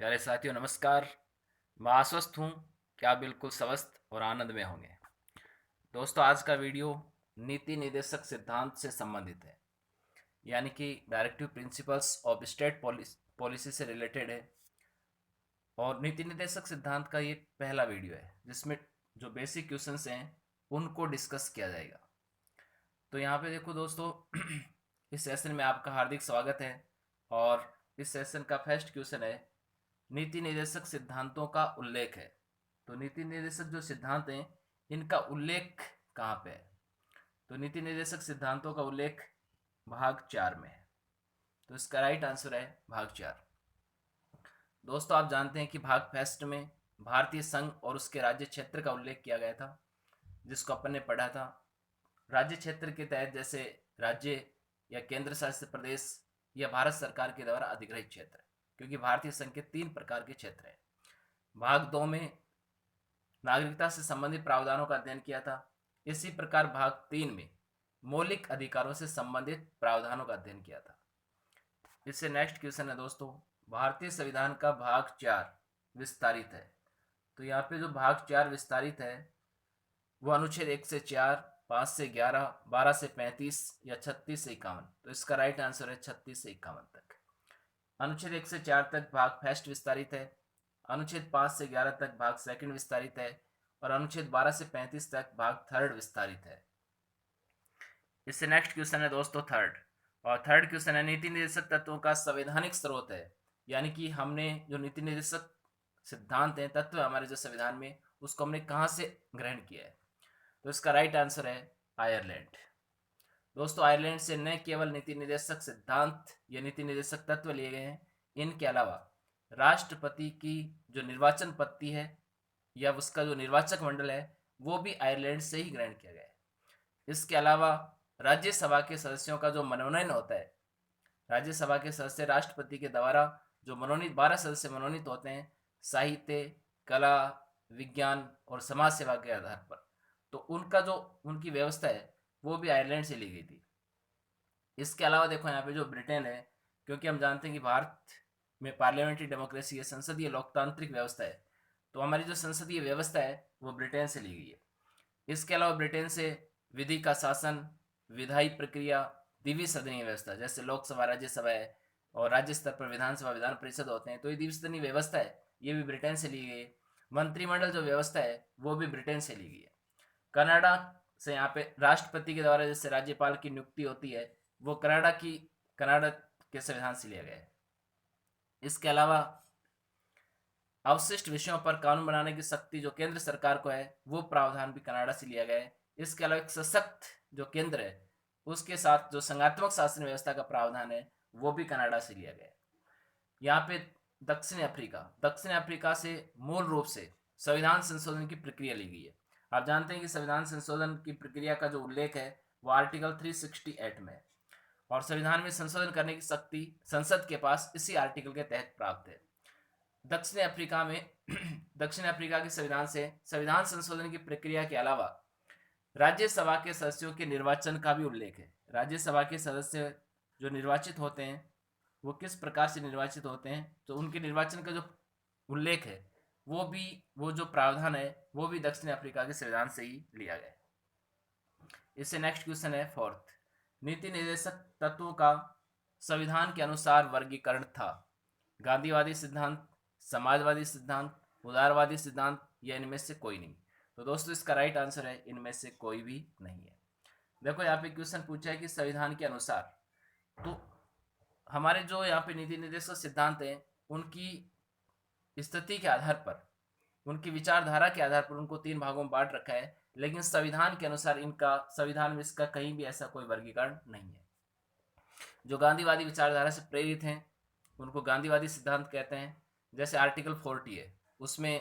प्यारे साथियों नमस्कार। मैं आश्वस्त हूँ कि आप बिल्कुल स्वस्थ और आनंद में होंगे। दोस्तों आज का वीडियो नीति निर्देशक सिद्धांत से संबंधित है, यानी कि directive principles of state policy से रिलेटेड है। और नीति निर्देशक सिद्धांत का ये पहला वीडियो है जिसमें जो बेसिक क्वेश्चंस हैं उनको डिस्कस किया जाएगा। तो यहाँ पे देखो दोस्तों इस सेशन में आपका हार्दिक स्वागत है। और इस सेशन का फर्स्ट क्वेश्चन है, नीति निर्देशक सिद्धांतों का उल्लेख है। तो नीति निर्देशक जो सिद्धांत हैं इनका उल्लेख कहाँ पे है? तो नीति निर्देशक सिद्धांतों का उल्लेख भाग 4 में है। तो इसका राइट आंसर है भाग 4। दोस्तों आप जानते हैं कि भाग फर्स्ट में भारतीय संघ और उसके राज्य क्षेत्र का उल्लेख किया गया था, जिसको अपन ने पढ़ा था। राज्य क्षेत्र के तहत जैसे राज्य या केंद्र शासित प्रदेश या भारत सरकार के द्वारा अधिग्रहित क्षेत्र, क्योंकि भारतीय संघ के 3 प्रकार के क्षेत्र हैं। भाग 2 में नागरिकता से संबंधित प्रावधानों का अध्ययन किया था। इसी प्रकार भाग 3 में मौलिक अधिकारों से संबंधित प्रावधानों का अध्ययन किया था। इससे नेक्स्ट क्वेश्चन है दोस्तों, भारतीय संविधान का भाग 4 विस्तारित है। तो यहाँ पे जो भाग 4 विस्तारित है वो अनुच्छेद 1 से 4, 5 से 11, 12 से 35 या 36 से 51। तो इसका राइट आंसर है 36 से 51 तक। अनुच्छेद 1 से 4 तक भाग फर्स्ट विस्तारित है। अनुच्छेद 5 से 11 तक भाग सेकंड विस्तारित है। और अनुच्छेद 12 से 35 तक भाग थर्ड विस्तारित है। इससे नेक्स्ट क्वेश्चन है दोस्तों थर्ड। और थर्ड क्वेश्चन है, नीति निर्देशक तत्वों का संवैधानिक स्रोत है, यानी कि हमने जो नीति निर्देशक सिद्धांत है, तत्व हमारे जो संविधान में, उसको हमने कहाँ से ग्रहण किया है? तो इसका राइट आंसर है आयरलैंड। दोस्तों आयरलैंड से न केवल नीति निर्देशक सिद्धांत या नीति निर्देशक तत्व लिए गए हैं, इनके अलावा राष्ट्रपति की जो निर्वाचन पद्धति है या उसका जो निर्वाचक मंडल है वो भी आयरलैंड से ही ग्रहण किया गया है। इसके अलावा राज्यसभा के सदस्यों का जो मनोनयन होता है, राज्यसभा के सदस्य राष्ट्रपति के द्वारा जो मनोनीत 12 सदस्य मनोनीत होते हैं साहित्य, कला, विज्ञान और समाज सेवा के आधार पर, तो उनका जो उनकी व्यवस्था है वो भी आयरलैंड से ली गई थी। इसके अलावा देखो यहाँ पे जो ब्रिटेन है, क्योंकि हम जानते हैं कि भारत में पार्लियामेंट्री डेमोक्रेसी है, संसदीय लोकतांत्रिक व्यवस्था है, तो हमारी जो संसदीय व्यवस्था है वो ब्रिटेन से ली गई है। इसके अलावा ब्रिटेन से विधि का शासन, विधायी प्रक्रिया, द्विसदनीय सदनीय व्यवस्था जैसे लोकसभा, राज्यसभा है और राज्य स्तर पर विधानसभा, विधान परिषद होते हैं, तो ये द्विसदनीय व्यवस्था है, ये भी ब्रिटेन से ली गई है। मंत्रिमंडल जो व्यवस्था है वो भी ब्रिटेन से ली गई है। कनाडा से यहाँ पे राष्ट्रपति के द्वारा जैसे राज्यपाल की नियुक्ति होती है, वो कनाडा के संविधान से लिया गया है। इसके अलावा अवशिष्ट विषयों पर कानून बनाने की शक्ति जो केंद्र सरकार को है वो प्रावधान भी कनाडा से लिया गया है। इसके अलावा एक सशक्त जो केंद्र है उसके साथ जो संघात्मक शासन व्यवस्था का प्रावधान है वो भी कनाडा से लिया गया है। यहाँ पे दक्षिण अफ्रीका से मूल रूप से संविधान संशोधन की प्रक्रिया ली गई है। आप जानते हैं कि संविधान संशोधन की प्रक्रिया का जो उल्लेख है वो आर्टिकल 368 में है और संविधान में संशोधन करने की शक्ति संसद के पास इसी आर्टिकल के तहत प्राप्त है। दक्षिण अफ्रीका में दक्षिण अफ्रीका के संविधान से संविधान संशोधन की प्रक्रिया के अलावा राज्यसभा के सदस्यों के निर्वाचन का भी उल्लेख है। राज्यसभा के सदस्य जो निर्वाचित होते हैं वो किस प्रकार से निर्वाचित होते हैं, तो उनके निर्वाचन का जो उल्लेख है वो जो प्रावधान है वो भी दक्षिण अफ्रीका के संविधान से ही लिया गया है। इससे नेक्स्ट क्वेश्चन है फोर्थ, नीति निर्देशक तत्वों का संविधान के अनुसार वर्गीकरण था। गांधीवादी सिद्धांत, समाजवादी सिद्धांत, उदारवादी सिद्धांत या इनमें से कोई नहीं। तो दोस्तों इसका राइट आंसर है इनमें से कोई भी नहीं है। देखो यहाँ पे क्वेश्चन पूछा है कि संविधान के अनुसार, तो हमारे जो यहाँ पे नीति निर्देशक सिद्धांत हैं उनकी स्थिति के आधार पर, उनकी विचारधारा के आधार पर उनको 3 भागों में बांट रखा है, लेकिन संविधान के अनुसार इनका संविधान में इसका कहीं भी ऐसा कोई वर्गीकरण नहीं है। जो गांधीवादी विचारधारा से प्रेरित हैं उनको गांधीवादी सिद्धांत कहते हैं। जैसे आर्टिकल 40 है उसमें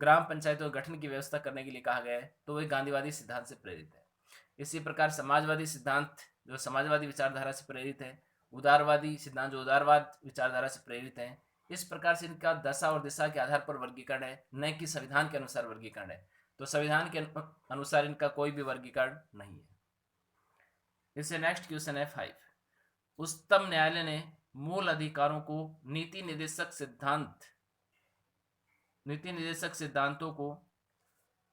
ग्राम पंचायतों के गठन की व्यवस्था करने के लिए कहा गया है, तो वह गांधीवादी सिद्धांत से प्रेरित है। इसी प्रकार समाजवादी सिद्धांत जो समाजवादी विचारधारा से प्रेरित है, उदारवादी सिद्धांत जो उदारवाद विचारधारा से प्रेरित है। इस प्रकार से इनका दशा और दिशा के आधार पर वर्गीकरण है, न कि संविधान के अनुसार वर्गीकरण है। तो संविधान के अनुसार इनका कोई भी वर्गीकरण नहीं है। इससे नेक्स्ट क्वेश्चन है 5, उच्चतम न्यायालय ने मूल अधिकारों को नीति निर्देशक सिद्धांत नीति निर्देशक सिद्धांतों को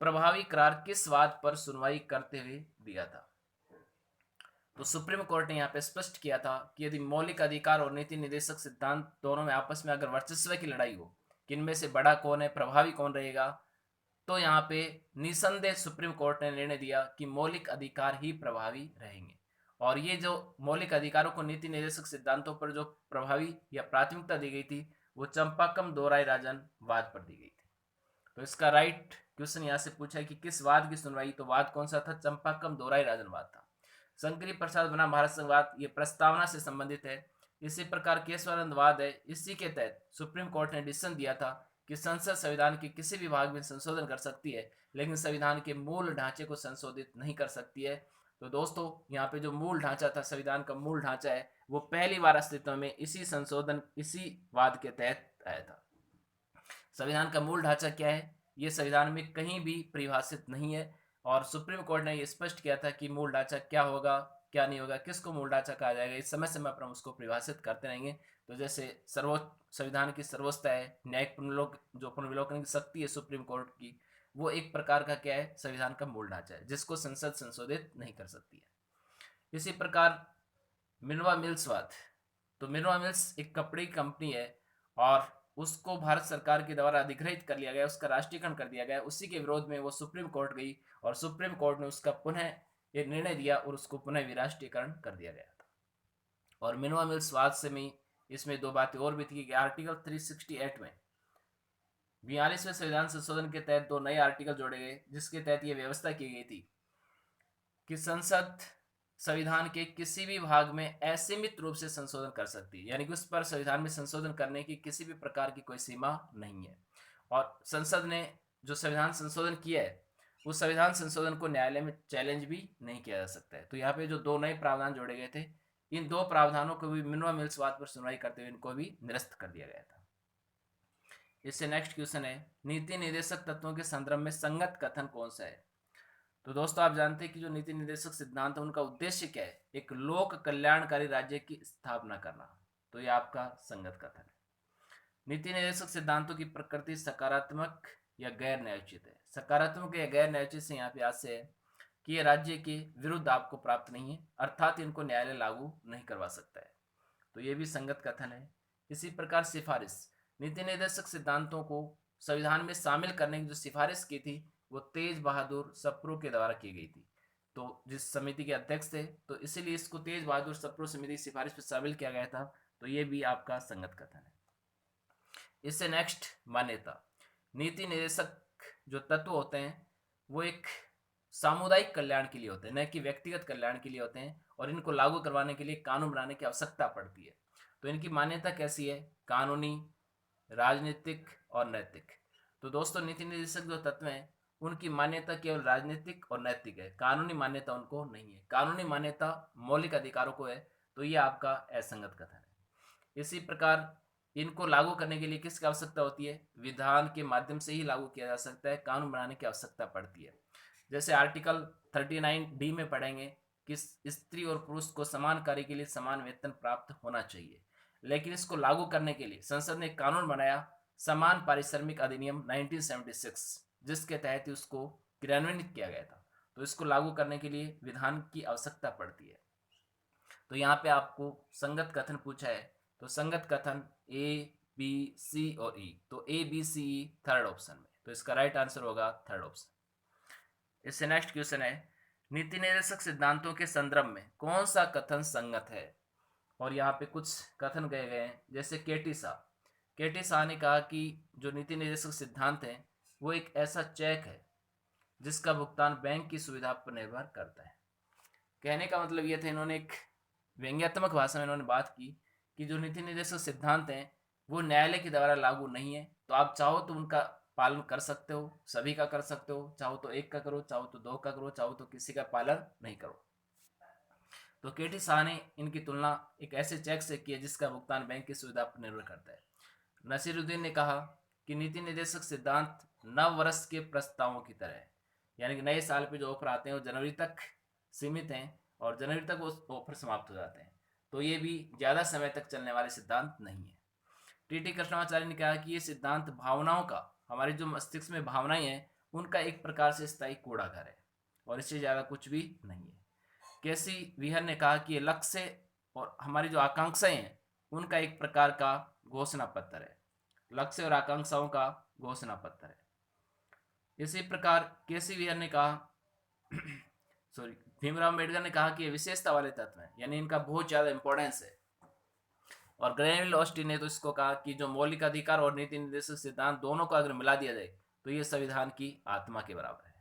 प्रभावी करार किस बात पर सुनवाई करते हुए दिया था? तो सुप्रीम कोर्ट ने यहाँ पे स्पष्ट किया था कि यदि मौलिक अधिकार और नीति निर्देशक सिद्धांत दोनों में आपस में अगर वर्चस्व की लड़ाई हो कि इनमें से बड़ा कौन है, प्रभावी कौन रहेगा, तो यहाँ पे निसंदेह सुप्रीम कोर्ट ने निर्णय दिया कि मौलिक अधिकार ही प्रभावी रहेंगे। और ये जो मौलिक अधिकारों को नीति निर्देशक सिद्धांतों पर जो प्रभावी या प्राथमिकता दी गई थी वो चंपाकम दोराई राजन वाद पर दी गई थी। तो इसका राइट क्वेश्चन यहाँ से पूछा है कि किस वाद की सुनवाई, तो वाद कौन सा था? चंपाकम दोराई राजन वाद था। शंकरी प्रसाद बनाम भारत संघवाद ये प्रस्तावना से संबंधित है। इसी प्रकार केशवानंद वाद है, इसी के तहत सुप्रीम कोर्ट ने डिसीजन दिया था कि संसद संविधान के किसी भी भाग में संशोधन कर सकती है लेकिन संविधान के मूल ढांचे को संशोधित नहीं कर सकती है। तो दोस्तों यहाँ पे जो मूल ढांचा था, संविधान का मूल ढांचा है, वो पहली बार अस्तित्व में इसी वाद के तहत आया था। संविधान का मूल ढांचा क्या है, ये संविधान में कहीं भी परिभाषित नहीं है और सुप्रीम कोर्ट ने ये स्पष्ट किया था कि मूल ढांचा क्या होगा, क्या नहीं होगा, किसको मूल ढांचा कहा जाएगा, इस समय समय पर हम उसको परिभाषित करते रहेंगे। तो जैसे सर्वोच्च संविधान की सर्वोच्चता है, न्यायिक पुनर्विलोकन की शक्ति है सुप्रीम कोर्ट की, वो एक प्रकार का क्या है, संविधान का मूल ढांचा है जिसको संसद संशोधित नहीं कर सकती है। इसी प्रकार मिनर्वा मिल्स वाद, तो मिनर्वा मिल्स एक कपड़े की कंपनी है और उसको भारत सरकार के द्वारा अधिग्रहित कर लिया गया, उसका राष्ट्रीयकरण कर दिया गया। उसी के विरोध में वो सुप्रीम कोर्ट गई और सुप्रीम कोर्ट ने उसका पुनः एक निर्णय दिया और उसको पुनः विराष्ट्रीयकरण कर दिया गया था। और मिनर्वा मिल्स वाद से में इसमें दो बातें और भी थी कि आर्टिकल 368 में 42वें संविधान संशोधन के तहत दो नए आर्टिकल जोड़े गए जिसके तहत यह व्यवस्था की गई थी कि संसद संविधान के किसी भी भाग में असीमित रूप से संशोधन कर सकती है, यानी कि उस पर संविधान में संशोधन करने की किसी भी प्रकार की कोई सीमा नहीं है। और संसद ने जो संविधान संशोधन किया है उस संविधान संशोधन को न्यायालय में चैलेंज भी नहीं किया जा सकता है। तो यहाँ पे जो दो नए प्रावधान जोड़े गए थे, इन दो प्रावधानों को भी मिनर्वा मिल्स वाद पर सुनवाई करते हुए इनको भी निरस्त कर दिया गया था। इससे नेक्स्ट क्वेश्चन है, नीति निर्देशक तत्वों के संदर्भ में संगत कथन कौन सा है? तो दोस्तों आप जानते हैं कि जो नीति निर्देशक सिद्धांत है उनका उद्देश्य क्या है? एक लोक कल्याणकारी राज्य की स्थापना करना। तो ये आपका संगत कथन है। नीति निर्देशक सिद्धांतों की प्रकृति सकारात्मक या गैर न्यायोचित है। सकारात्मक या गैर न्यायोचित से यहाँ पे आज से है कि ये राज्य के विरुद्ध आपको प्राप्त नहीं है, अर्थात इनको न्यायालय लागू नहीं करवा सकता है। तो ये भी संगत कथन है। इसी प्रकार सिफारिश, नीति निर्देशक सिद्धांतों को संविधान में शामिल करने की जो सिफारिश की थी वो तेज बहादुर सप्रू के द्वारा की गई थी, तो जिस समिति के अध्यक्ष थे, तो इसीलिए इसको तेज बहादुर सप्रू समिति की सिफारिश पर शामिल किया गया था। तो ये भी आपका संगत कथन है। इससे नेक्स्ट मान्यता, नीति निर्देशक जो तत्व होते हैं वो एक सामुदायिक कल्याण के लिए होते हैं, न कि व्यक्तिगत कल्याण के लिए होते हैं, और इनको लागू करवाने के लिए कानून बनाने की आवश्यकता पड़ती है। तो इनकी मान्यता कैसी है? कानूनी, राजनीतिक और नैतिक। तो दोस्तों नीति निर्देशक जो तत्व हैं उनकी मान्यता केवल राजनीतिक और नैतिक है, कानूनी मान्यता उनको नहीं है। कानूनी मान्यता मौलिक अधिकारों को है, तो ये आपका असंगत कथन है। इसी प्रकार इनको लागू करने के लिए किसकी आवश्यकता होती है? विधान के माध्यम से ही लागू किया जा सकता है, कानून बनाने की आवश्यकता पड़ती है। जैसे आर्टिकल 39D में पढ़ेंगे कि स्त्री और पुरुष को समान कार्य के लिए समान वेतन प्राप्त होना चाहिए, लेकिन इसको लागू करने के लिए संसद ने कानून बनाया, समान पारिश्रमिक अधिनियम 1976, जिसके तहत उसको क्रियान्वित किया गया था। तो इसको लागू करने के लिए विधान की आवश्यकता पड़ती है। तो यहाँ पे आपको संगत कथन पूछा है, तो संगत कथन ए, बी, सी और ई। तो ए, बी, सी, ई थर्ड ऑप्शन में, तो इसका राइट आंसर होगा थर्ड ऑप्शन। इससे नेक्स्ट क्वेश्चन है, नीति निर्देशक सिद्धांतों के संदर्भ में कौन सा कथन संगत है? और यहाँ पे कुछ कथन गए गए हैं, जैसे केटी शाह ने कहा कि जो नीति निर्देशक सिद्धांत है वो एक ऐसा चेक है जिसका भुगतान बैंक की सुविधा पर निर्भर करता है। कहने का मतलब ये था, इन्होंने एक व्यंग्यात्मक भाषा में इन्होंने बात की कि जो नीति निर्देशक सिद्धांत हैं वो न्यायालय के द्वारा लागू नहीं है, तो आप चाहो तो उनका पालन कर सकते हो, सभी का कर सकते हो, चाहो तो एक का करो, चाहो तो दो का करो, चाहो तो किसी का पालन नहीं करो। तो केटी शाह ने इनकी तुलना एक ऐसे चेक से की है जिसका भुगतान बैंक की सुविधा पर निर्भर करता है। नसीरुद्दीन ने कहा कि नीति निर्देशक सिद्धांत नव वर्ष के प्रस्तावों की तरह है, यानी कि नए साल पे जो ऑफर आते हैं वो जनवरी तक सीमित हैं और जनवरी तक वो ऑफर समाप्त हो जाते हैं, तो ये भी ज़्यादा समय तक चलने वाले सिद्धांत नहीं है। टी कृष्णाचार्य ने कहा कि ये सिद्धांत भावनाओं का हमारे जो मस्तिष्क में भावनाएं हैं उनका एक प्रकार से स्थायी कूड़ाघर है और इससे ज़्यादा कुछ भी नहीं है। केसी विहर ने कहा कि ये लक्ष्य और हमारी जो आकांक्षाएं हैं उनका एक प्रकार का घोषणा पत्र है। लक्ष्य और आकांक्षाओं का घोषणा पत्र है। इसी प्रकार केसी विहर ने कहा सॉरी भीमराव अम्बेडकर ने कहा कि ये विशेषता वाले तत्व हैं, यानी इनका बहुत ज़्यादा इंपॉर्टेंस है। और ग्रेनविल ऑस्टिन ने तो इसको कहा कि जो मौलिक अधिकार और नीति निर्देशक सिद्धांत दोनों को अगर मिला दिया जाए तो ये संविधान की आत्मा के बराबर है।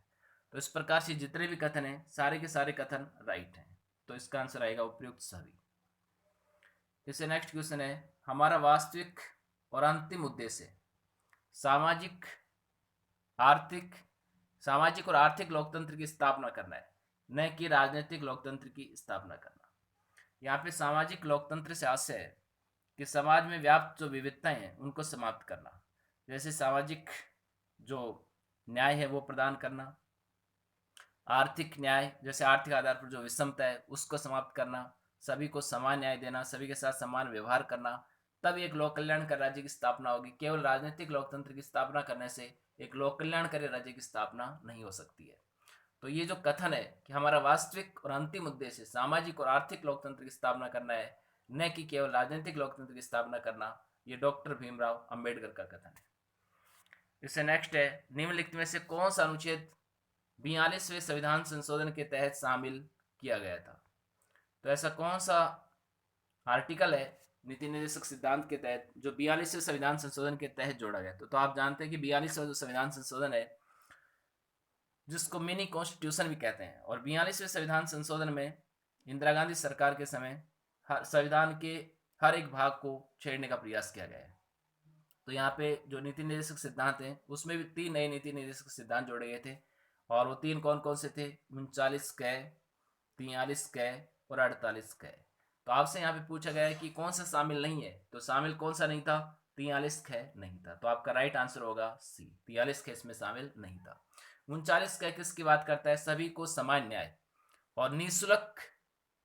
तो इस प्रकार से जितने भी कथन हैं सारे के सारे कथन राइट हैं। तो इसका आंसर आएगा उपयुक्त सभी। इससे नेक्स्ट क्वेश्चन है, हमारा वास्तविक और अंतिम उद्देश्य सामाजिक आर्थिक सामाजिक और आर्थिक लोकतंत्र की स्थापना करना है, न कि राजनीतिक लोकतंत्र की स्थापना करना। यहाँ पे सामाजिक लोकतंत्र से आशय है कि समाज में व्याप्त जो विविधताएं हैं उनको समाप्त करना, जैसे सामाजिक जो न्याय है वो प्रदान करना, आर्थिक न्याय जैसे आर्थिक आधार पर जो विषमता है उसको समाप्त करना, सभी को समान न्याय देना, सभी के साथ समान व्यवहार करना, तब एक लोक कल्याणकारी राज्य की स्थापना होगी। केवल राजनीतिक लोकतंत्र की स्थापना करने से एक लोक कल्याणकारी राज्य की स्थापना नहीं हो सकती है। तो ये जो कथन है कि हमारा वास्तविक और अंतिम उद्देश्य सामाजिक और आर्थिक लोकतंत्र की स्थापना करना है, न कि केवल राजनीतिक लोकतंत्र की स्थापना करना, ये डॉक्टर भीमराव अंबेडकर का कथन है। इससे नेक्स्ट है, निम्नलिखित में से कौन सा अनुच्छेद 42वें संविधान संशोधन के तहत शामिल किया गया था? तो ऐसा कौन सा आर्टिकल है नीति निर्देशक सिद्धांत के तहत जो 42वें संविधान संशोधन के तहत जोड़ा गया? तो आप जानते हैं कि 42वां जो संविधान संशोधन है जिसको मिनी कॉन्स्टिट्यूशन भी कहते हैं, और 42वें संविधान संशोधन में इंदिरा गांधी सरकार के समय संविधान के हर एक भाग को छेड़ने का प्रयास किया गया है। तो यहाँ पे जो नीति निर्देशक सिद्धांत हैं उसमें भी 3 नए नीति निर्देशक सिद्धांत जोड़े गए थे, और वो 3 कौन कौन से थे? 39 क, 43 क और 48 क। तो आपसे यहाँ पे पूछा गया है कि कौन सा शामिल नहीं है, तो शामिल कौन सा नहीं था? 43 क नहीं था। तो आपका राइट आंसर होगा सी, 43 क इसमें शामिल नहीं था। 39 क किसकी बात करता है? सभी को समान न्याय और निःशुल्क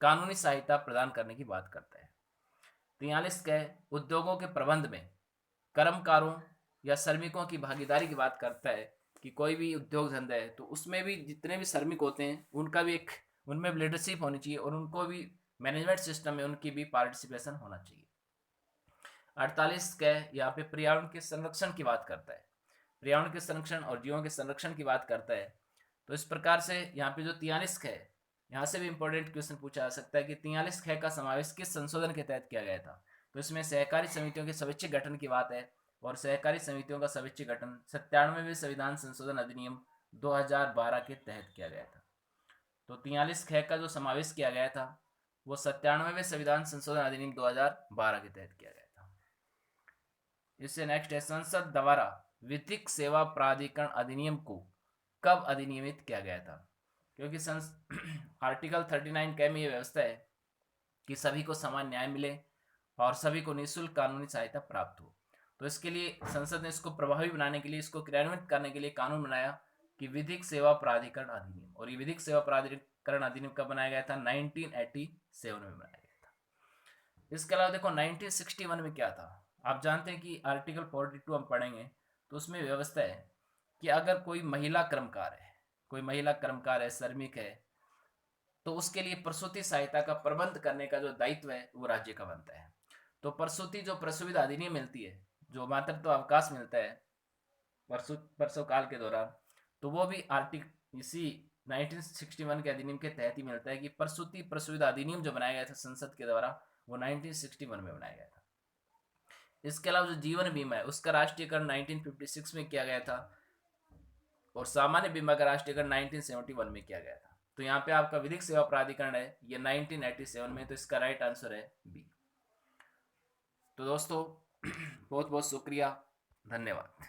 कानूनी सहायता प्रदान करने की बात करता है। 43 क उद्योगों के प्रबंध में कर्मकारों या श्रमिकों की भागीदारी की बात करता है कि कोई भी उद्योग धंधा है तो उसमें भी जितने भी श्रमिक होते हैं उनका भी एक उनमें भी लीडरशिप होनी चाहिए और उनको भी मैनेजमेंट सिस्टम में उनकी भी पार्टिसिपेशन होना चाहिए। 48 क यहाँ पे पर्यावरण के संरक्षण की बात करता है, पर्यावरण के संरक्षण और जीवों के संरक्षण की बात करता है। तो इस प्रकार से यहाँ पे जो 43 ख है, यहाँ से भी इंपॉर्टेंट क्वेश्चन पूछा जा सकता है कि 43 ख का समावेश किस संशोधन के तहत किया गया था? तो इसमें सहकारी समितियों के स्वैच्छिक गठन की बात है, और सहकारी समितियों का स्वैच्छिक गठन 97वें संविधान संशोधन अधिनियम 2012 के तहत किया गया था। तो 43 ख का जो समावेश किया गया था वो 97वें संविधान संशोधन अधिनियम 2012 के तहत किया गया था। इससे नेक्स्ट है, संसद द्वारा विधिक सेवा प्राधिकरण अधिनियम को कब अधिनियमित किया गया था? क्योंकि आर्टिकल 39 क में ये व्यवस्था है कि सभी को समान न्याय मिले और सभी को निःशुल्क कानूनी सहायता प्राप्त हो। तो इसके लिए संसद ने इसको प्रभावी बनाने के लिए, इसको क्रियान्वित करने के लिए कानून बनाया कि विधिक सेवा प्राधिकरण अधिनियम, और ये विधिक सेवा प्राधिकरण अधिनियम कब बनाया गया था? 1987 में बनाया गया था। इसके अलावा देखो 1961 में क्या था? आप जानते हैं कि आर्टिकल 42 हम पढ़ेंगे तो उसमें व्यवस्था है कि अगर कोई महिला कर्मकार है, श्रमिक है, तो उसके लिए प्रसूति सहायता का प्रबंध करने का जो दायित्व है वो राज्य का बनता है। तो प्रसूति जो प्रसुविधा अधिनियम मिलती है, जो मातृत्व अवकाश मिलता है प्रसव काल के दौरान, तो वो भी आर्टिकल इसी 1961 के अधिनियम के तहत ही मिलता है कि प्रसूति प्रसुविधा अधिनियम जो बनाया गया था संसद के द्वारा वो 1961 में बनाया गया था। इसके अलावा जो जीवन बीमा है उसका राष्ट्रीयकरण 1956 में किया गया था, और सामान्य बीमा का राष्ट्रीयकरण 1971 में किया गया था। तो यहाँ पे आपका विधिक सेवा प्राधिकरण है ये 1987 में, तो इसका राइट आंसर है बी। तो दोस्तों बहुत बहुत शुक्रिया, धन्यवाद।